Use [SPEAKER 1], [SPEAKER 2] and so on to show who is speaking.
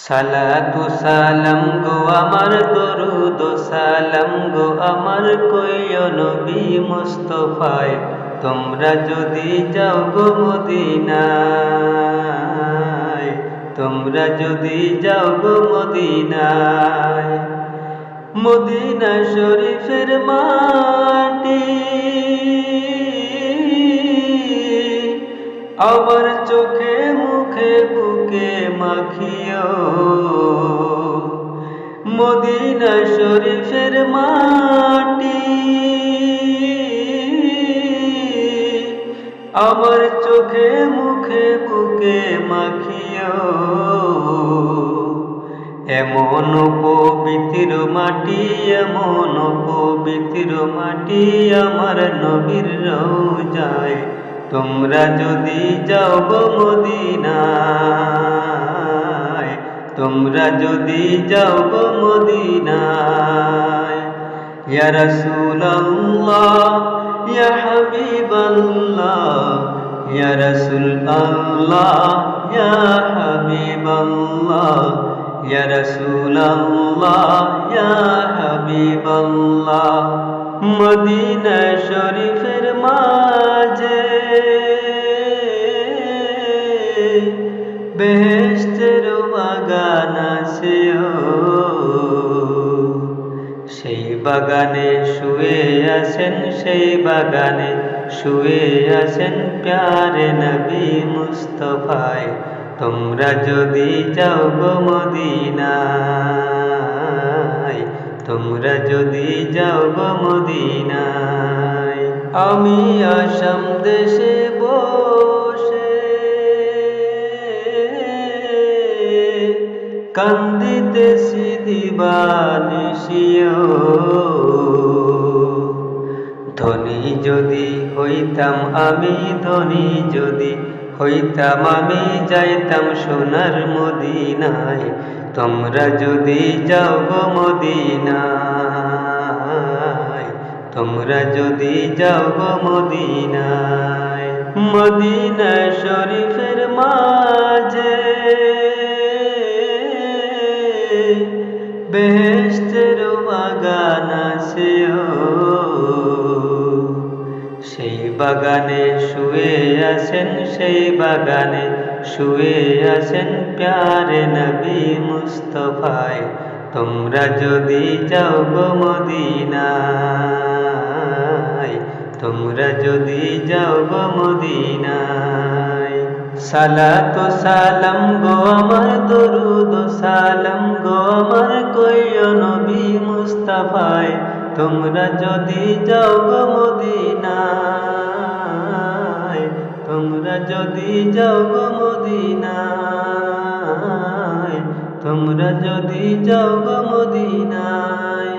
[SPEAKER 1] সালাতু সালাম গো আমার, দরুদ ও সালাম গো আমার, কইও নবী মুস্তাফায়। তোমরা যদি যাও গো মদিনায়, তোমরা যদি যাও গো মদিনায়, মদিনা শরীফের মাটি আমার চোখে মুখে বুকে মাখিও। মদিনা শরীফের মাটি আমার চোখে মুখে বুকে মাখিও। এমন পবিত্র মাটি, এমন পবিত্র মাটি আমার নবীর রওজায়। তোমরা যদি যাও গো মদিনায়, তোমরা যদি যাও গো মদিনায়। ইয়া রাসূলুল্লাহ, ইয়া হাবিবাল্লাহ, ইয়া রাসূলুল্লাহ, ইয়া হাবিবাল্লাহ, ইয়া রাসূলুল্লাহ, ইয়া হাবিবাল্লাহ। মদিনা শরীফের মাঝে বেহেশতের বাগান আছে, সেই বাগানে শুয়ে আছেন, সেই বাগানে শুয়ে আছেন প্যারে নবী মুস্তাফায়। তোমরা যদি যাও গো মদিনায়, তোমরা যদি যাও গো মদিনায়। আমি আসাম দেশে বসে কান্দিতেছি দিবানিশিও। ধনী যদি হইতাম আমি, ধনী যদি হইতাম আমি, যাইতাম সোনার মদিনায়। তোমরা যদি যাও গো মদিনায়, তোমরা যদি যাও গো মদিনায়। মদিনা শরীফের মাঝে বেহেশতের বাগান আছে, সেই বাগানে শুয়ে আছেন, সেই বাগানে শুয়ে আছেন প্যারে নবী মুস্তাফায়। তোমরা যদি যাও গো মদিনায়, তোমরা যদি যাও গো মদিনায়। সালাতু সালাম গো আমার, দরুদ ও সালাম গো আমার, কইও নবী মুস্তাফায়। তোমরা যদি যাও গো মদিনায়, তোমরা যদি যাও গো মদিনায়, তোমরা যদি যাও গো মদিনায়।